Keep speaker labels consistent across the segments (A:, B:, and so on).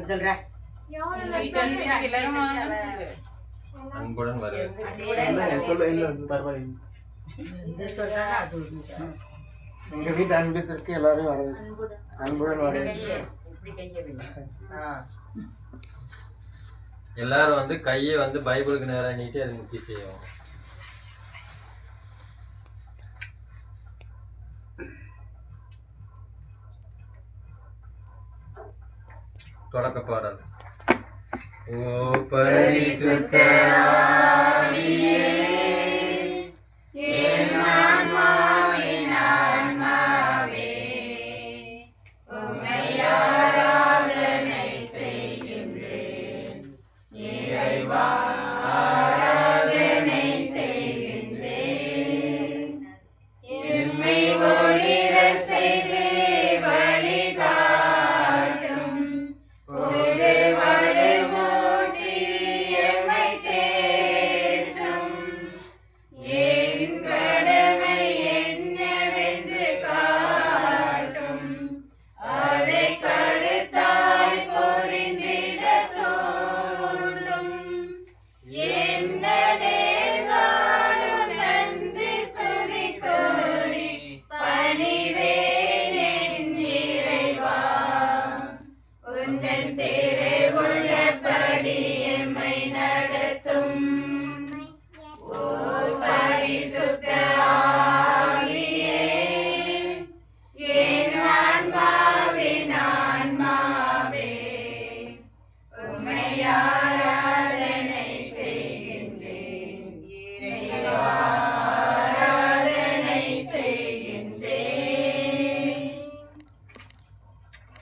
A: சொல்ற
B: அன்புடன் வர
C: எங்க வீட்டு அன்பிற்கு எல்லாரும் வர அன்புடன் வர
B: எல்லாரும் வந்து கையை வந்து பைபிளுக்கு நேரம் நீட்டி அது முக்கிய செய்யும். தொடக்க பாடல். ஓ பரிசுத்த ஆவியே, என் ஆன்மாவின் ஆன்மாவே, உம்மை ஆராதனை செய்கின்றேன். இறைவா ஆராதனை செய்கின்றேன். எம்மை ஒளிர செய்து வழிகாட்டும் ஒரு வருமூட்டி எம்மை தேற்றும். என் கடமை என்னவென்று காட்டும். அதை கருத்தாய் புரிந்திட தோன்றும். என்ன நேர்ந்தாலும் நன்றி ஸ்துதி கூறி பணிவேன் என் இறைவா. உந்தன் திருவுள்ளபடி எம்மை நடத்தும். ஓ பரிசுத்த ஆவியே, என் ஆன்மாவின் ஆன்மாவே, உம்மை ஆராதனை செய்கின்றேன். இறைவா ஆராதனை செய்கின்றேன்.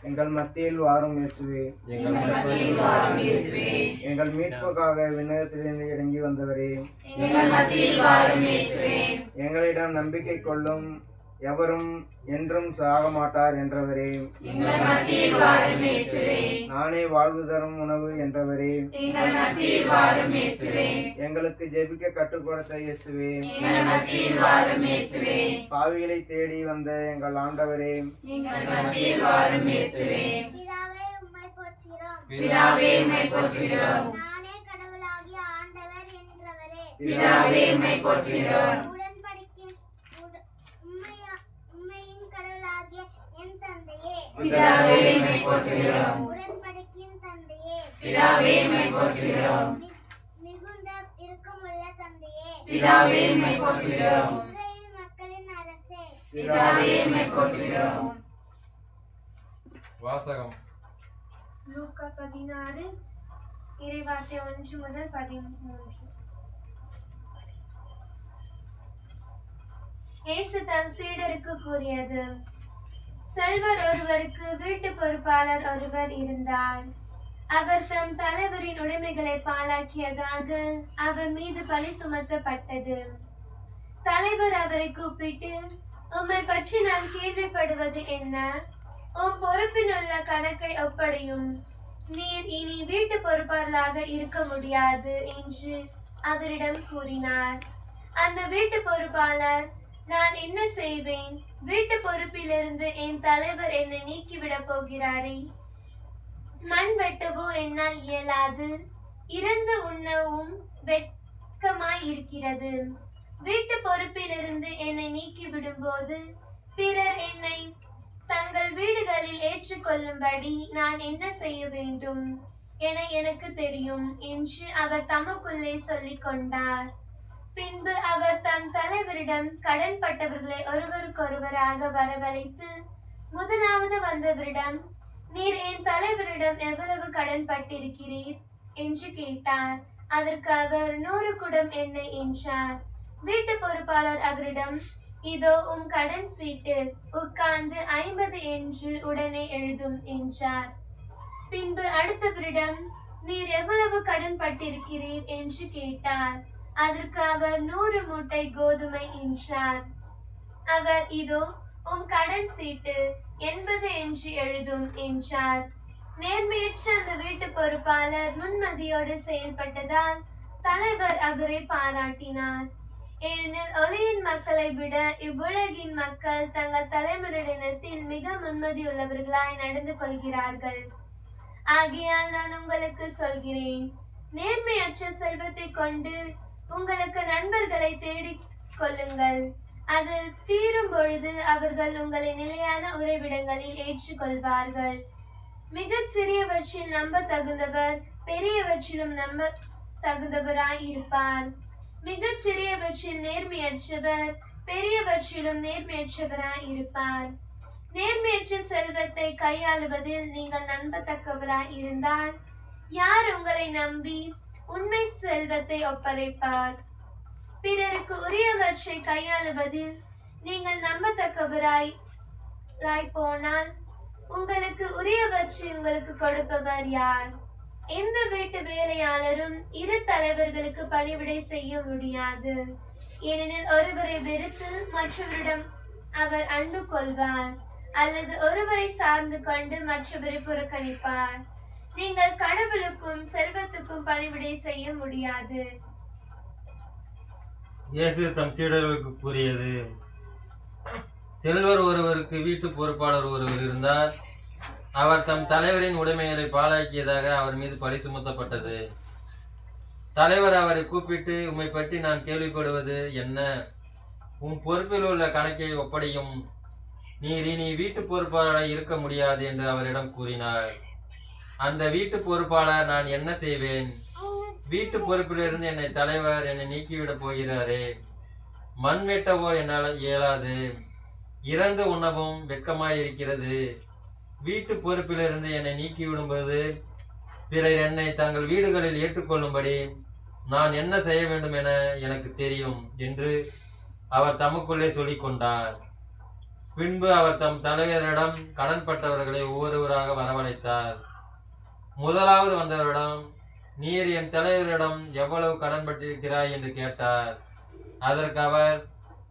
C: எங்கள் மத்தியில் வாரும் இயேசுவே,
B: எங்கள் மத்தியில் வாரும் இயேசுவே,
C: எங்கள் மீட்புக்காக விண்ணகத்திலிருந்து இறங்கி வந்தவரே,
B: எங்கள் மத்தியில் வாரும் இயேசுவே,
C: எங்களிடம் நம்பிக்கை கொள்ளும் எவரும் என்றும் சாக மாட்டார் என்றவரே,
B: எங்கள் மத்தியில் வாரும் இயேசுவே,
C: நானே வாழ்வு தரும் உணவு என்றவரே,
B: எங்கள் மத்தியில் வாரும் இயேசுவே,
C: எங்களுக்கு ஜெபிக்க கற்றுக் கொடுத்த இயேசுவே,
B: எங்கள் மத்தியில் வாரும் இயேசுவே,
C: பாவிகளை தேடி வந்த எங்கள் ஆண்டவரே,
B: எங்கள் மத்தியில் வாரும் இயேசுவே,
D: பிதாவே உம்மை போற்றுகிறோம்.
B: பிதாவே உம்மை போற்றுகிறோம்.
D: நானே கடவுளாகிய ஆண்டவர் என்றவரே,
B: பிதாவே உம்மை போற்றுகிறோம்.
D: உம்மையின் கடவுளாகிய என் தந்தையே,
B: பிதாவே உம்மை போற்றுகிறோம்.
D: உடன்படிக்கையின் தந்தையே,
B: பிதாவே உம்மை போற்றுகிறோம்.
D: மிகுந்த இரக்கமுள்ள தந்தையே,
B: பிதாவே உம்மை போற்றுகிறோம்.
D: இஸ்ரவேல் மக்களின் அரசே,
B: பிதாவே உம்மை போற்றுகிறோம். வாசகம்.
E: லூக்கா 16 இறைவார்த்தை 1 முதல் 13. இயேசு தம் சீடருக்கு கூறியது: செல்வர் ஒருவருக்கு வீட்டு பொறுப்பாளர் ஒருவர் இருந்தார். அவர் தம் தலைவரின் உடைமைகளை பாழாக்கியதாக அவர் மீது பழி சுமத்தப்பட்டது. தலைவர் அவரை கூப்பிட்டு, உம்மை பற்றி நான் கேள்விப்படுவது என்ன? உம் பொறுப்பில் உள்ள கணக்கை ஒப்படையும். நீர் இனி வீட்டு பொறுப்பாளராக இருக்க முடியாது என்று அவரிடம் கூறினார். அந்த வீட்டு பொறுப்பாளர், நான் என்ன செய்வேன்? வீட்டு பொறுப்பிலிருந்து என் தலைவர் என்னை நீக்கிவிடப் போகிறாரே. மண் வெட்டவோ என்னால் இயலாது. இறந்து உண்ணவும் வெட்கமாய் இருக்கிறது. வீட்டு பொறுப்பிலிருந்து என்னை நீக்கிவிடும் போது பிறர் என்னை தங்கள் வீடுகளில் ஏற்றுக்கொள்ளும்படி நான் என்ன செய்ய வேண்டும் என எனக்கு தெரியும் என்று அவர் தமக்குள்ளே சொல்லிக் கொண்டார். பின்பு அவர் தம் தலைவரிடம் கடன்பட்டவர்களை ஒருவருக்கொருவராக வரவழைத்து, முதலாவது வந்தவரிடம், நீர் என் தலைவரிடம் எவ்வளவு கடன்பட்டிருக்கிறீர் என்று கேட்டார். அதற்கு அவர் 100 குடம் எண்ணெய் என்றார். வீட்டு பொறுப்பாளர் அவரிடம், இதோ உம் கடன் சீட்டு, உட்கார்ந்து 50 என்று உடனே எழுதும் என்றார். பின்பு அடுத்தவரிடம், நீர் எவ்வளவு கடன் பட்டிருக்கிறீர் என்று கேட்டார். அதற்கு அவர் 100 மூட்டை கோதுமை என்றார். அவர், இதோ உம் கடன் சீட்டு, 80 என்று எழுதும் என்றார். நேர்மையற்ற அந்த வீட்டு பொறுப்பாளர் முன்மதியோடு செயல்பட்டதால் தலைவர் அவரை பாராட்டினார். ஏனெனில் ஒளியின் மக்களை விட இவ்வுலகின் மக்கள் தங்கள் தலைமுறையினத்தில் மிக முன்மதியுள்ளவர்களாய் நடந்து கொள்கிறார்கள். ஆகையால் நான் உங்களுக்கு சொல்கிறேன், நேர்மையற்ற செல்வத்தை கொண்டு உங்களுக்கு நண்பர்களை தேடிக் கொள்ளுங்கள். அது தீரும் பொழுது அவர்கள் உங்களை நிலையான உறைவிடங்களில் ஏற்றுக்கொள்வார்கள். மிகச் சிறியவற்றில் நம்ப தகுந்தவர் பெரியவற்றிலும் நம்ப தகுந்தவராய் இருப்பார். மிகச் சிறியவற்றில் நேர்மையற்றவர் பெரியவற்றிலும் நேர்மையற்றவராய் இருப்பார். நேர்மையற்ற செல்வத்தை கையாளுவதில் நீங்கள் நம்பத்தக்கவராய் இருந்தால் யார் உங்களை நம்பி உண்மை செல்வத்தை ஒப்படைப்பார்? பிறருக்கு உரியவற்றை கையாளுவதில் நீங்கள் நம்பத்தக்கவராய் போனால் உங்களுக்கு உரியவற்றை உங்களுக்கு கொடுப்பவர் யார்? எந்த வீட்டு வேலையாளரும் இரு தலைவர்களுக்கு பணிவிடை செய்ய முடியாது. ஏனெனில் ஒருவரை வெறுத்து மற்றவரிடம் அவர் அன்பு கொள்வார், அல்லது ஒருவரை சார்ந்து கொண்டு மற்றவரை புறக்கணிப்பார். நீங்கள் கடவுளுக்கும் செல்வத்துக்கும் பணிவிடை செய்ய முடியாது.
B: இயேசு தம் சீடர்களுக்கு கூறியது, செல்வர் ஒருவருக்கு வீட்டு பொறுப்பாளர் ஒருவர் இருந்தார். அவர் தம் தலைவரின் உடைமைகளை பாழாக்கியதாக அவர் மீது பழி சுமத்தப்பட்டது. தலைவர் அவரை கூப்பிட்டு, உம்மை பற்றி நான் கேள்விப்படுவது என்ன? உன் பொறுப்பில் உள்ள கணக்கை ஒப்படையும். நீர் இனி வீட்டு பொறுப்பாளராக இருக்க முடியாது என்று அவரிடம் கூறினார். அந்த வீட்டு பொறுப்பாளர், நான் என்ன செய்வேன்? வீட்டு பொறுப்பிலிருந்து என்னை தலைவர் என்னை நீக்கிவிடப் போகிறாரே. மண் வெட்டவோ என்னால் இயலாது, இறந்து உண்ணவும் வெட்கமாயிருக்கிறது. வீட்டு பொறுப்பிலிருந்து என்னை நீக்கிவிடும்போது பிறர் என்னை தங்கள் வீடுகளில் ஏற்றுக்கொள்ளும்படி நான் என்ன செய்ய வேண்டும் என எனக்கு தெரியும் என்று அவர் தமக்குள்ளே சொல்லிக் கொண்டார். பின்பு அவர் தம் தலைவரிடம் கடன்பட்டவர்களை ஒவ்வொருவராக வரவழைத்தார். முதலாவது வந்தவரிடம், நீர் என் தலைவரிடம் எவ்வளவு கடன்பட்டிருக்கிறாய் என்று கேட்டார். அதற்கு அவர்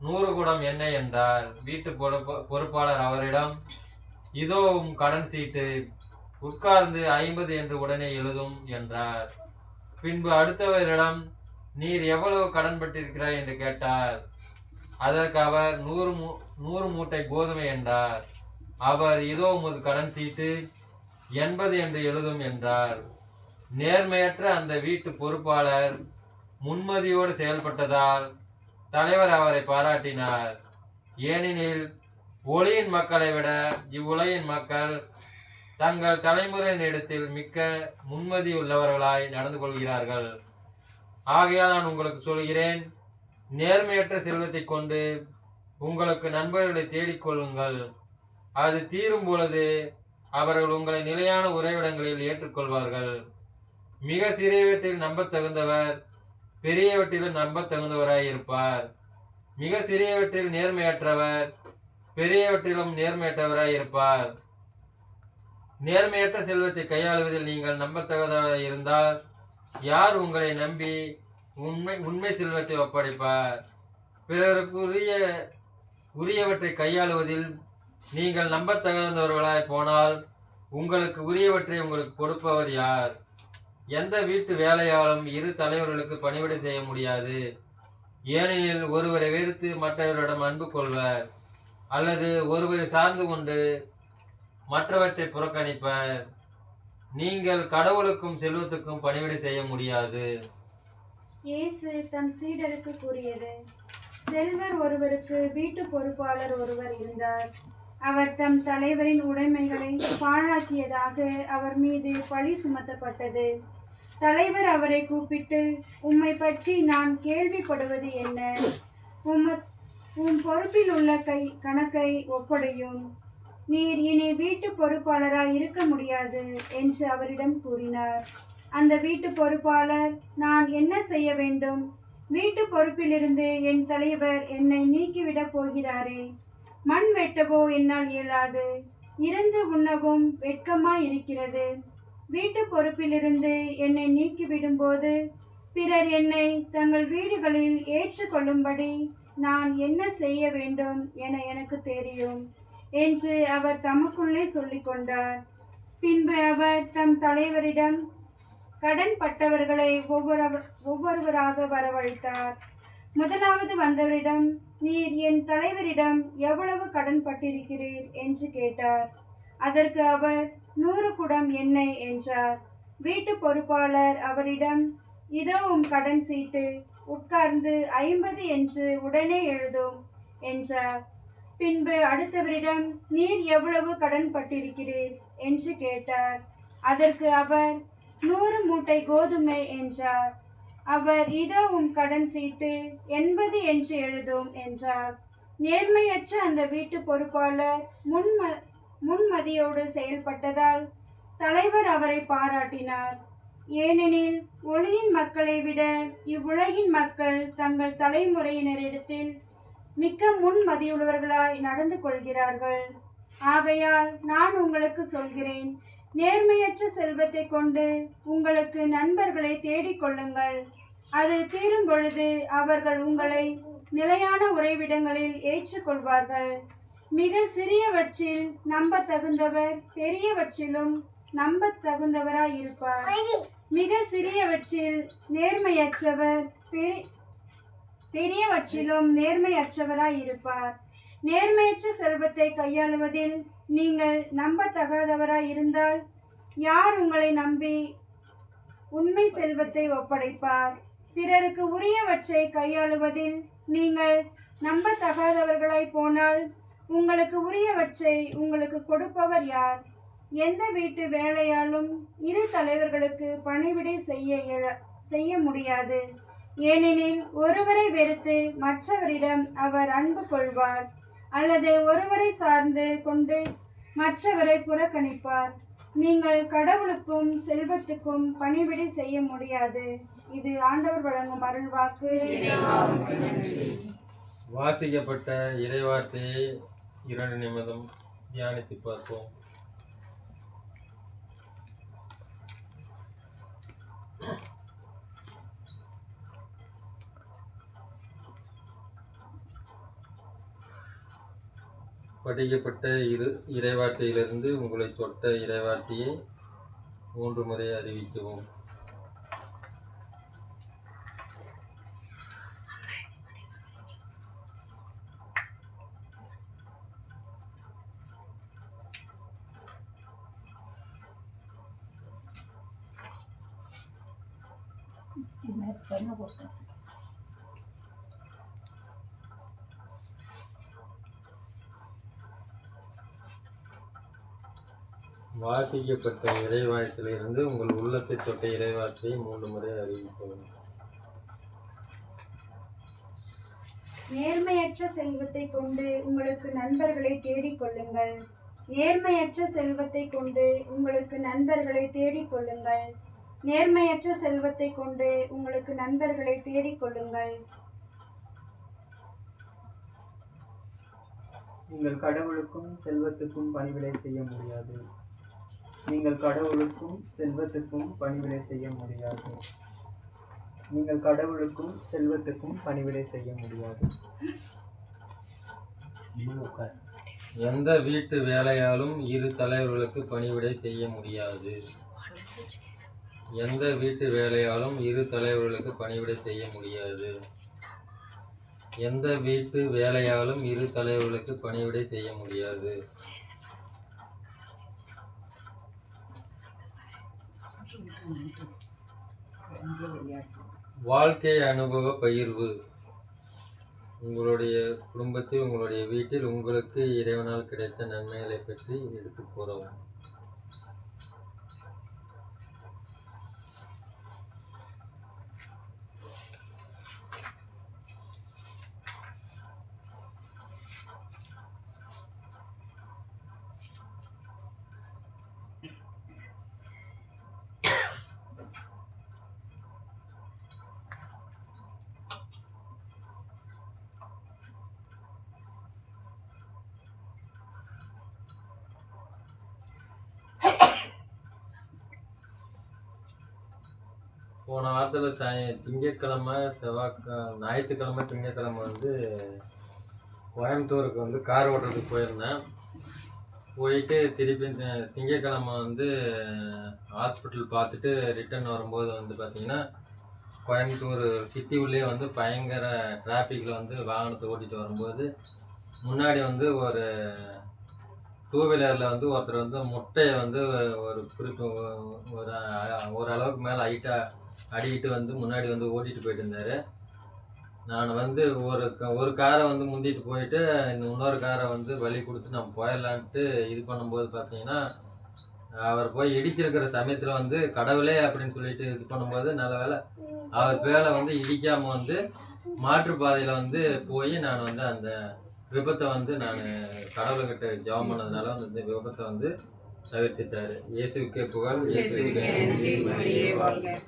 B: 100 குடம் எண்ணெய் என்றார். வீட்டு பொறுப்பாளர் அவரிடம், இதோ உம் கடன் சீட்டு, உட்கார்ந்து 50 என்று உடனே எழுதும் என்றார். பின்பு அடுத்தவரிடம், நீர் எவ்வளவு கடன்பட்டிருக்கிறாய் என்று கேட்டார். அதற்கு அவர் 100 மூட்டை கோதுமை என்றார். அவர், இதோ உமது கடன் சீட்டு, 80 என்று எழுதும் என்றார். நேர்மையற்ற அந்த வீட்டு பொறுப்பாளர் முன்மதியோடு செயல்பட்டதால் தலைவர் அவரை பாராட்டினார். ஏனெனில் ஒளியின் மக்களை விட இவ்வுலகின் மக்கள் தங்கள் தலைமுறையினிடத்தில் மிக்க முன்மதி உள்ளவர்களாய் நடந்து கொள்கிறார்கள். ஆகையால் நான் உங்களுக்கு சொல்கிறேன், நேர்மையற்ற செல்வத்தை கொண்டு உங்களுக்கு நண்பர்களை தேடிக்கொள்ளுங்கள். அது தீரும் பொழுது அவர்கள் உங்களை நிலையான உறைவிடங்களில் ஏற்றுக்கொள்வார்கள். மிக சிறியவற்றில் நம்பத் தகுந்தவர் பெரியவற்றிலும் நம்பத் தகுந்தவராய் இருப்பார். மிக சிறியவற்றில் நேர்மையற்றவர் பெரியவற்றிலும் நேர்மையற்றவராய் இருப்பார். நேர்மையற்ற செல்வத்தை கையாளுவதில் நீங்கள் நம்பத்தகுந்தவராய் இருந்தால் யார் உங்களை நம்பி உண்மை செல்வத்தை ஒப்படைப்பார்? பிறருக்கு உரியவற்றை கையாளுவதில் நீங்கள் நம்பத்தகுந்தவர்களாய் போனால் உங்களுக்கு உரியவற்றை உங்களுக்கு கொடுப்பவர் யார்? எந்த வீட்டு வேலையாலும் இரு தலைவர்களுக்கு பணிவிடை செய்ய முடியாது. ஏனெனில் ஒருவரை வெறுத்து மற்றவரிடம் அன்பு கொள்வர், அல்லது ஒருவரை சார்ந்து கொண்டு மற்றவற்றை புறக்கணிப்பர். நீங்கள் கடவுளுக்கும் செல்வத்துக்கும் பணிவிடை செய்ய முடியாது.
A: இயேசு தம் சீடருக்கு கூறியது, செல்வர் ஒருவருக்கு வீட்டு பொறுப்பாளர் ஒருவர் இருந்தார். அவர் தம் தலைவரின் உடைமைகளை பாழாக்கியதாக அவர் மீது பழி சுமத்தப்பட்டது. தலைவர் அவரை கூப்பிட்டு, உம்மை பற்றி நான் கேள்விப்படுவது என்ன? உம் பொறுப்பில் உள்ள கணக்கை ஒப்படையும். நீர் இனி வீட்டு பொறுப்பாளராய் இருக்க முடியாது என்று அவரிடம் கூறினார். அந்த வீட்டு பொறுப்பாளர், நான் என்ன செய்ய வேண்டும்? வீட்டு பொறுப்பிலிருந்து என் தலைவர் என்னை நீக்கிவிடப் போகிறாரே. மண் வெட்டவோ என்னால் இயலாது, இறந்து உண்ணவும் வெட்கமாயிருக்கிறது. வீட்டு பொறுப்பிலிருந்து என்னை நீக்கிவிடும்போது பிறர் என்னை தங்கள் வீடுகளில் ஏற்றுக்கொள்ளும்படி நான் என்ன செய்ய வேண்டும் என எனக்கு தெரியும் என்று அவர் தமக்குள்ளே சொல்லிக் கொண்டார். பின்பு அவர் தம் தலைவரிடம் கடன் பட்டவர்களை ஒவ்வொருவராக வரவழைத்தார். முதலாவது வந்தவரிடம், நீர் என் தலைவரிடம் எவ்வளவு கடன் பட்டிருக்கிறீர் என்று கேட்டார். அதற்கு அவர், 100 குடம் எண்ணெய் என்றார். வீட்டு பொறுப்பாளர் அவரிடம், இதோ உம் கடன் சீட்டு, உட்கார்ந்து 50 என்று உடனே எழுதும் என்றார். பின்பு அடுத்தவரிடம், நீர் எவ்வளவு கடன் பட்டிருக்கிறீர் என்று கேட்டார். அதற்கு அவர், 100 மூட்டை கோதுமை என்றார். அவர், இதோ உம் கடன் சீட்டு, 80 என்று எழுதும் என்றார். நேர்மையற்ற அந்த வீட்டு பொறுப்பாளர் முன்மதியோடு செயல்பட்டதால் தலைவர் அவரை பாராட்டினார். ஏனெனில் ஒளியின் மக்களை விட இவ்வுலகின் மக்கள் தங்கள் தலைமுறையினரிடத்தில் மிக்க முன்மதியுள்ளவர்களாய் நடந்து கொள்கிறார்கள். ஆகையால் நான் உங்களுக்கு சொல்கிறேன், நேர்மையற்ற செல்வத்தை கொண்டு உங்களுக்கு நண்பர்களை தேடிக்கொள்ளுங்கள். அது தீரும் பொழுது அவர்கள் உங்களை நிலையான உறைவிடங்களில் ஏற்றுக்கொள்வார்கள். மிக சிறியவற்றில் நம்ப தகுந்தவர் பெரியவற்றிலும் நம்ப தகுந்தவராய் இருப்பார். மிக சிறியவற்றில் நேர்மையற்றவர் பெரியவற்றிலும் நேர்மையற்றவராய் இருப்பார். நேர்மையற்ற செல்வத்தை கையாளுவதில் நீங்கள் நம்பத்தகாதவராய் இருந்தால் யார் உங்களை நம்பி உண்மை செல்வத்தை ஒப்படைப்பார்? பிறருக்கு உரியவற்றை கையாளுவதில் நீங்கள் நம்பத்தகாதவர்களாய் போனால் உங்களுக்கு உரியவற்றை உங்களுக்கு கொடுப்பவர் யார்? எந்த வீட்டு வேலையாலும் இரு தலைவர்களுக்கு பணிவிடை செய்ய முடியாது. ஏனெனில் ஒருவரை வெறுத்து மற்றவரிடம் அவர் அன்பு கொள்வார், அல்லது ஒருவரை சார்ந்து கொண்டு மற்றவரை புறக்கணிப்பார். நீங்கள் கடவுளுக்கும் செல்வத்துக்கும் பணிவிடை செய்ய முடியாது. இது ஆண்டவர் வழங்கும் அருள்வாக்கு.
B: வாசிக்கப்பட்ட இறைவார்த்தையை 2 நிமிடம் தியானித்து பார்ப்போம். படிக்கப்பட்ட இறைவார்த்தையிலிருந்து உங்களை தொட்ட இறைவார்த்தையை 3 முறை அறிவிக்கவும். வாசிக்கப்பட்ட இறைவார்த்தையிலிருந்து உங்கள் உள்ளத்தை தொட்ட இறைவார்த்தையை 3 முறை அறிவிக்கவும்.
A: நேர்மையற்ற செல்வத்தை கொண்டு உங்களுக்கு நண்பர்களை தேடிக்கொள்ளுங்கள். நேர்மையற்ற செல்வத்தை கொண்டு உங்களுக்கு நண்பர்களை தேடிக்கொள்ளுங்கள். நேர்மையற்ற செல்வத்தை கொண்டு உங்களுக்கு நண்பர்களை தேடிக்கொள்ளுங்கள்.
F: நீங்கள் கடவுளுக்கும் செல்வத்துக்கும் பணிவிடை செய்ய முடியாது. நீங்கள் கடவுளுக்கும் செல்வத்துக்கும் பணிவிடை செய்ய முடியாது. நீங்கள் கடவுளுக்கும் செல்வத்துக்கும் பணிவிடை செய்ய முடியாது.
B: எந்த வீட்டு வேலையாலும் இரு தலைவர்களுக்கு பணிவிடை செய்ய முடியாது. எந்த வீட்டு வேலையாலும் இரு தலைவர்களுக்கு பணிவிடை செய்ய முடியாது. எந்த வீட்டு வேலையாலும் இரு தலைவர்களுக்கு பணிவிடை செய்ய முடியாது. வாழ்க்கை அனுபவ பகிர்வு. உங்களுடைய குடும்பத்தில், உங்களுடைய வீட்டில் உங்களுக்கு இறைவனால் கிடைத்த நன்மைகளை பற்றி எடுத்து கூறவும். போன வாரத்தில் திங்கட்கிழமை ஞாயிற்றுக்கிழமை திங்கட்கிழமை கோயம்புத்தூருக்கு கார் ஓட்டுறதுக்கு போயிருந்தேன். போயிட்டு திருப்பி திங்கட்கிழமை ஹாஸ்பிட்டல் பார்த்துட்டு ரிட்டர்ன் வரும்போது பார்த்தீங்கன்னா கோயம்புத்தூர் சிட்டி உள்ளே பயங்கர டிராஃபிக்கில் வாகனத்தை ஓட்டிகிட்டு வரும்போது முன்னாடி ஒரு டூ வீலரில் வந்து ஒருத்தர் வந்து முட்டையை வந்து ஒரு குறிப்பு ஒரு அளவுக்கு மேலே ஹைட்டாக அடிக்கிட்டு வந்து முன்னாடி வந்து ஓட்டிகிட்டு போயிட்டு இருந்தார். நான் வந்து ஒரு காரை வந்து முந்திட்டு போயிட்டு இன்னொரு காரை வந்து வழி கொடுத்து நம்ம போயிடலான்ட்டு இது பண்ணும்போது பார்த்தீங்கன்னா, அவர் போய் இடிச்சிருக்கிற சமயத்தில் வந்து கடவுளே அப்படின்னு சொல்லிட்டு இது பண்ணும்போது நல்ல வேலை அவர் பேரை வந்து இடிக்காமல் வந்து மாற்றுப்பாதையில் வந்து போய் நான் வந்து அந்த விபத்தை வந்து நான் கடவுள்கிட்ட ஜெபம் பண்ணதுனால வந்து இந்த விபத்தை வந்து தவிர்த்துட்டாரு. இயேசுக்கே புகழ், இயேசுக்கே நன்றி, மரியே வாழ்க.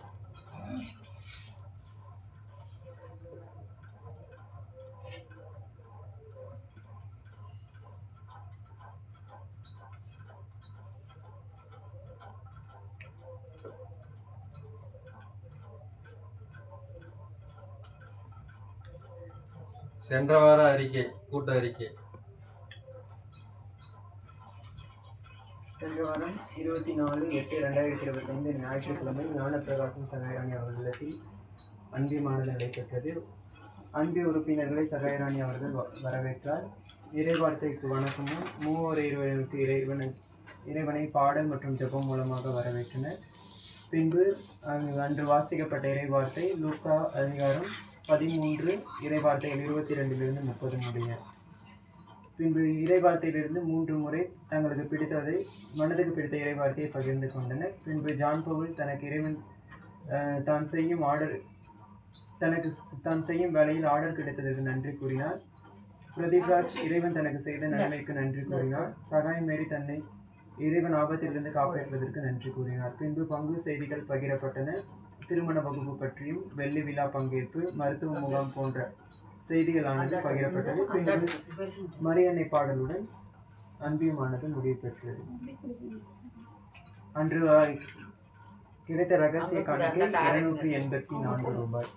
B: சென்ற வார அறிக்கை, கூட்ட அறிக்கை.
F: சென்ற வாரம் 24/8/2025 ஞாயிற்றுக்கிழமை ஞானப்பிரகாசம் சகாயராணி அவர்களிடத்தில் அன்பியமானது நடைபெற்றது. அன்பிய உறுப்பினர்களை சகாயராணி அவர்கள் வரவேற்றார். இறைவார்த்தைக்கு வணக்கமும் மூவர் இறைவனுக்கு இறைவனை பாடல் மற்றும் ஜெபம் மூலமாக வரவேற்றனர். பின்பு அன்று வாசிக்கப்பட்ட இறைவார்த்தை லூக்கா அதிகாரம் 13 இறைவார்த்தைகள் 22 30 முடிய. பின்பு இறைவார்த்தையிலிருந்து 3 முறை தங்களுக்கு பிடித்ததை மனதுக்கு பிடித்த இறைவார்த்தையை பகிர்ந்து கொண்டனர். பின்பு ஜான் பவுல் தனக்கு இறைவன் தான் செய்யும் வேலையில் ஆர்டர் கிடைத்ததற்கு நன்றி கூறினார். பிரதீப்ராஜ் இறைவன் தனக்கு செய்த நன்மைக்கு நன்றி கூறினார். சகாய் மேரி தன்னை இறைவன் ஆபத்திலிருந்து காப்பாற்றுவதற்கு நன்றி கூறினார். பின்பு பங்கு செய்திகள் பகிரப்பட்டன. திருமண வகுப்பு பற்றியும் வெள்ளி விழா பங்கேற்பு, மருத்துவ முகாம் போன்ற செய்திகளானது பகிரப்பட்டது. பின்பு மரியன்னை பாடலுடன் அன்பியமானது முடிவு பெற்றது. அன்று கிடைத்த ரகசிய காணிக்கை 284 ரூபாய்.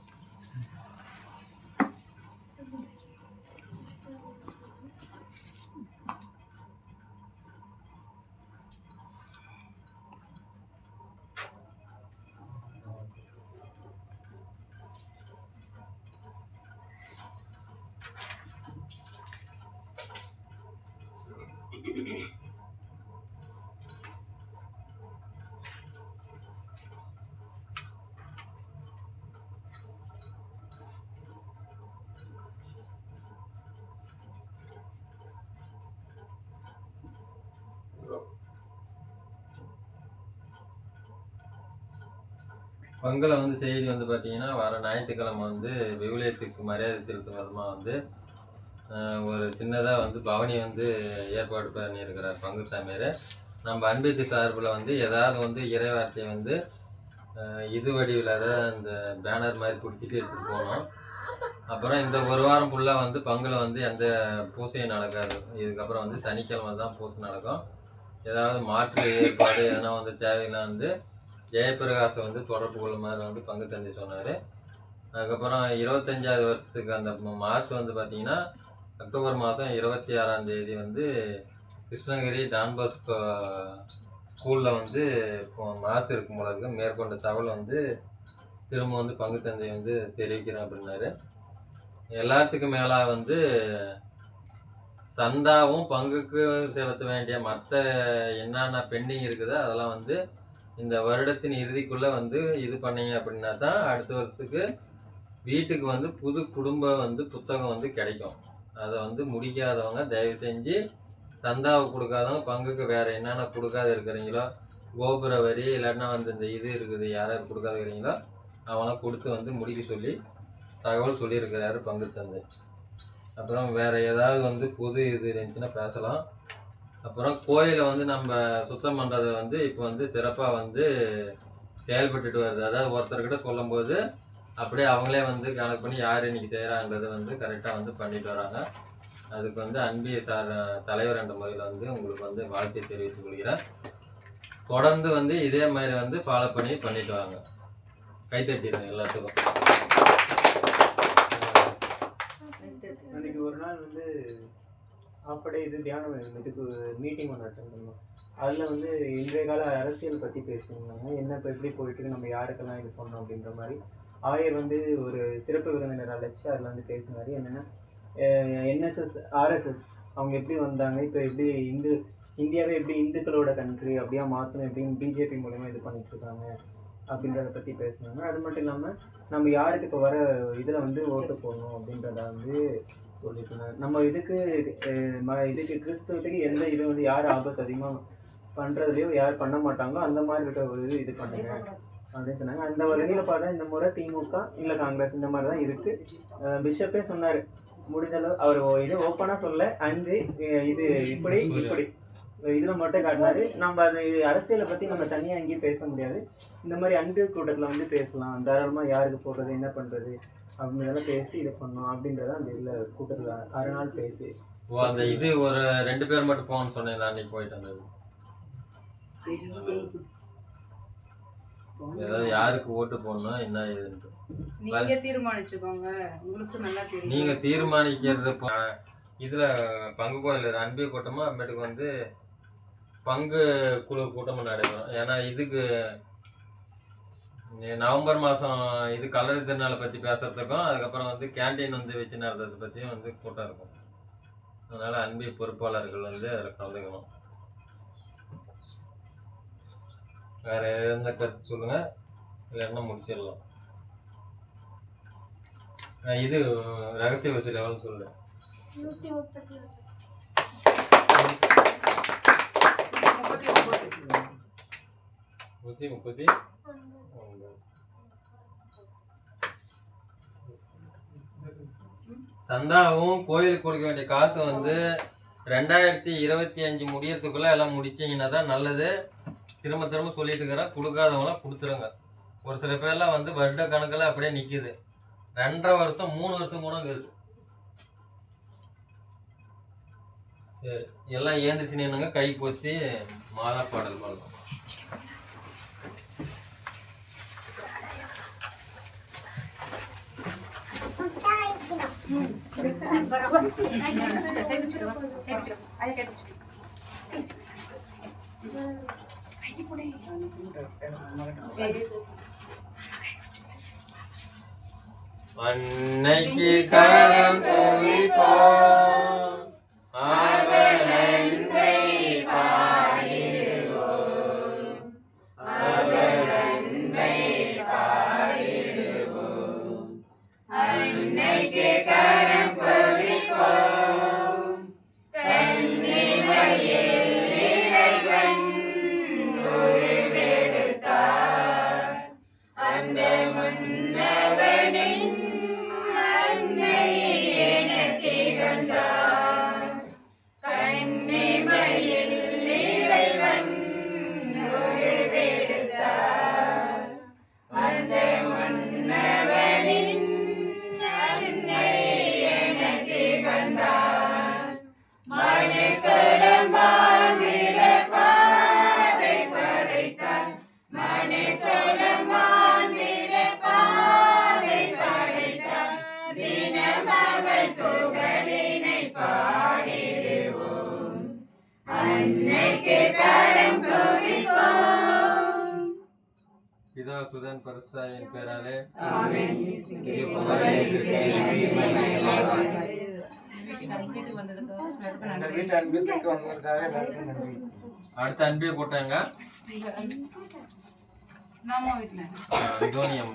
B: பங்கில் வந்து செய்தி வந்து பார்த்தீங்கன்னா, வர ஞாயிற்றுக்கிழமை வந்து விவிலியத்துக்கு மரியாதை செலுத்தும் விதமாக வந்து ஒரு சின்னதாக வந்து பவனி வந்து ஏற்பாடு பண்ணியிருக்கிறார் பங்கு சாமியார். நம்ம அன்பியத்து சார்பில் வந்து ஏதாவது வந்து இறைவார்த்தையை வந்து இது வடிவில் அதாவது அந்த பேனர் மாதிரி பிடிச்சிட்டு எடுத்துகிட்டு போகணும். அப்புறம் இந்த ஒரு வாரம் ஃபுல்லாக வந்து பங்கில் வந்து எந்த பூசையும் நடக்காது. இதுக்கப்புறம் வந்து சனிக்கிழமை தான் பூசை நடக்கும். ஏதாவது மாற்று ஏற்பாடு ஏன்னா வந்து தேவையில்லை வந்து ஜெயபிரகாசை வந்து தொடர்பு கொள்ளும் மாதிரி வந்து பங்கு தந்தை சொன்னார். அதுக்கப்புறம் 25வது வருஷத்துக்கு அந்த மார்ச் வந்து பார்த்திங்கன்னா அக்டோபர் மாதம் 26ஆம் தேதி வந்து கிருஷ்ணகிரி டான்பாஸ்கோ ஸ்கூலில் வந்து மாசு இருக்கும் போல இருக்கு. மேற்கொண்ட தகவல் வந்து திரும்ப வந்து பங்கு தந்தை வந்து தெரிவிக்கிறேன் அப்படின்னாரு. எல்லாத்துக்கும் மேலாக வந்து சந்தாவும் பங்குக்கு செலுத்த வேண்டிய மற்ற என்னென்ன பெண்டிங் இருக்குதோ அதெல்லாம் வந்து இந்த வருடத்தின் இறுதிக்குள்ளே வந்து இது பண்ணீங்க அப்படின்னா தான் அடுத்த வருஷத்துக்கு வீட்டுக்கு வந்து புது குடும்ப வந்து புத்தகம் வந்து கிடைக்கும். அதை வந்து முடிக்காதவங்க தயவு செஞ்சு சந்தாவை கொடுக்காதவங்க பங்குக்கு வேறு என்னென்ன கொடுக்காத இருக்கிறீங்களோ கோபுர வரி இல்லைன்னா வந்து இந்த இது இருக்குது யாராவது கொடுக்காத இருக்கிறீங்களோ அவங்களாம் கொடுத்து வந்து முடிக்க சொல்லி தகவல் சொல்லியிருக்கிறாரு பங்கு தந்தை. அப்புறம் வேறு ஏதாவது வந்து புது இது இருந்துச்சுன்னா பேசலாம். அப்புறம் கோயிலை வந்து நம்ம சுத்தம் பண்ணுறது வந்து இப்போ வந்து சிறப்பாக வந்து செயல்பட்டுட்டு வருது. அதாவது ஒருத்தர்கிட்ட சொல்லும்போது அப்படியே அவங்களே வந்து கணக்கு பண்ணி யார் இன்றைக்கி செய்கிறாங்கிறது வந்து கரெக்டாக வந்து பண்ணிட்டு வராங்க. அதுக்கு வந்து அன்பிய தலைவர் என்ற முறையில் வந்து உங்களுக்கு வந்து வாழ்த்தை தெரிவித்துக் கொள்கிறேன். தொடர்ந்து வந்து இதே மாதிரி வந்து ஃபாலோ பண்ணிட்டு வாங்க. கைத்தட்டிடுங்க எல்லாத்துக்கும்.
F: அன்றைக்கி ஒரு நாள் வந்து அப்படே இது தியானம் இதுக்கு மீட்டிங் ஒன்று அட்டெண்ட் பண்ணோம். அதில் வந்து இன்றைய கால அரசியல் பற்றி பேசியிருந்தாங்க. என்ன இப்போ எப்படி போயிட்டு நம்ம யாருக்கெல்லாம் இது பண்ணோம் அப்படின்ற மாதிரி ஆயர் வந்து ஒரு சிறப்பு விருந்தினர் அழைச்சி அதில் வந்து பேசினார். என்னென்னா என்எஸ்எஸ் ஆர்எஸ்எஸ் அவங்க எப்படி வந்தாங்க, இப்போ எப்படி இந்தியாவை எப்படி இந்துக்களோட கண்ட்ரி அப்படியே மாற்றணும் எப்படின்னு பிஜேபி மூலமா இது பண்ணிட்டு இருக்காங்க அப்படின்றத பற்றி பேசினாங்க. அது மட்டும் இல்லாமல் நம்ம யாருக்கு இப்போ வர இதில் வந்து ஓட்டு போடணும் அப்படின்றத வந்து சொல்லிட்டு இருந்தாங்க. நம்ம இதுக்கு கிறிஸ்தவத்துக்கு எந்த இது வந்து யார் ஆபத்து அதிகமாக பண்ணுறதுலையோ யார் பண்ண மாட்டாங்களோ அந்த மாதிரி இருக்க ஒரு இது பண்ணுங்க அப்படின்னு சொன்னாங்க. அந்த வகையில் பார்த்தா இந்த முறை திமுக இல்லை காங்கிரஸ் இந்த மாதிரி தான் இருக்குது. பிஷப்பே சொன்னார் முடிஞ்ச அளவு அவர் இது ஓப்பனாக சொல்ல 5 இது இப்படி இதில் மட்டும் காட்டினாரு. நம்ம அது அரசியலை பற்றி நம்ம தனியாக எங்கேயும் பேச முடியாது. இந்த மாதிரி அன்பு கூட்டத்தில் வந்து பேசலாம், தாராளமாக யாருக்கு போடுறது என்ன பண்ணுறது அப்படின்றதெல்லாம் பேசி இது பண்ணோம் அப்படின்றத அந்த இதில் கூட்டத்தில் 6 நாள் பேசி
B: அந்த இது ஒரு 2 பேர் மட்டும் போகணும்னு சொன்னேன். அன்னைக்கு போயிட்டு வந்தது ஏதாவது யாருக்கு ஓட்டு போடணும் என்ன ஏதுன்ட்டு
G: நீங்க தீர்மானிச்சுக்கோங்க. உங்களுக்கு நல்லா தெரியும்.
B: நீங்க தீர்மானிக்கிறது இதுல பங்கு கோயில் அன்பு கூட்டமா அப்புறமேட்டுக்கு வந்து பங்கு குழு கூட்டமும் நடைபெறும். ஏன்னா இதுக்கு நவம்பர் மாதம் இது கல்லறை திருநாளை பற்றி பேசுறதுக்கும் அதுக்கப்புறம் வந்து கேண்டீன் வந்து வச்சு நடத்துறதை பற்றியும் வந்து கூட்டம் இருக்கும். அதனால அன்பு பொறுப்பாளர்கள் வந்து அதில் கலந்துக்கணும். வேற எந்த கருத்து சொல்லுங்க, இல்லைன்னா முடிச்சிடலாம். இது ரகசிய வசூல் எவ்வளோன்னு சொல்லு. 139. சந்தாவும் கோயிலுக்கு கொடுக்க வேண்டிய காசு வந்து 2025 முடியறதுக்குள்ள எல்லாம் முடிச்சிங்கன்னா தான் நல்லது. திரும்ப திரும்ப சொல்லிட்டு இருக்கிறேன், கொடுக்காதவங்களாம் கொடுத்துருங்க. ஒரு சில பேர்லாம் வந்து வருட கணக்கில் அப்படியே நிற்கிது. 2.5 வருஷம் 3 வருஷம் கூட இருக்குது. சரி, எல்லாம் ஏந்திரிச்சு நின்னுங்க, கை போத்தி மாதா பாடல் பாடலாம். அன்னைக்கு கரம் குவிப்போம், அவள் அன்பை பாடிடுவோம், அவள் அன்பை பாடிடுவோம். அன்னைக்கு கரம் குவிப்போம், கன்னிமையில் இறைவன் உருவெடுத்தார். அந்த முன்னவனின் அன்னை என திகழ்ந்தார். கன்னிமையில் இறைவன் உருவெடுத்தார். அந்த முன்னவனின் அன்னை என திகழ்ந்தார். மனுக்குலம் வாழ்ந்திட பாதை படைத்தார். மனுக்குலம் வாழ்ந்திட பாதை படைத்தார். தினம் அவள் புகழினை பாடிடுவோம், அன்னைக்கு கரம் குவிப்போம். பிதா சுதன் பரிசுத்தாவியின் பேராலே ஆமென். அடுத்த அன்பே போட்டாங்க.
G: நம்ம வீட்டுல
B: தோனியம்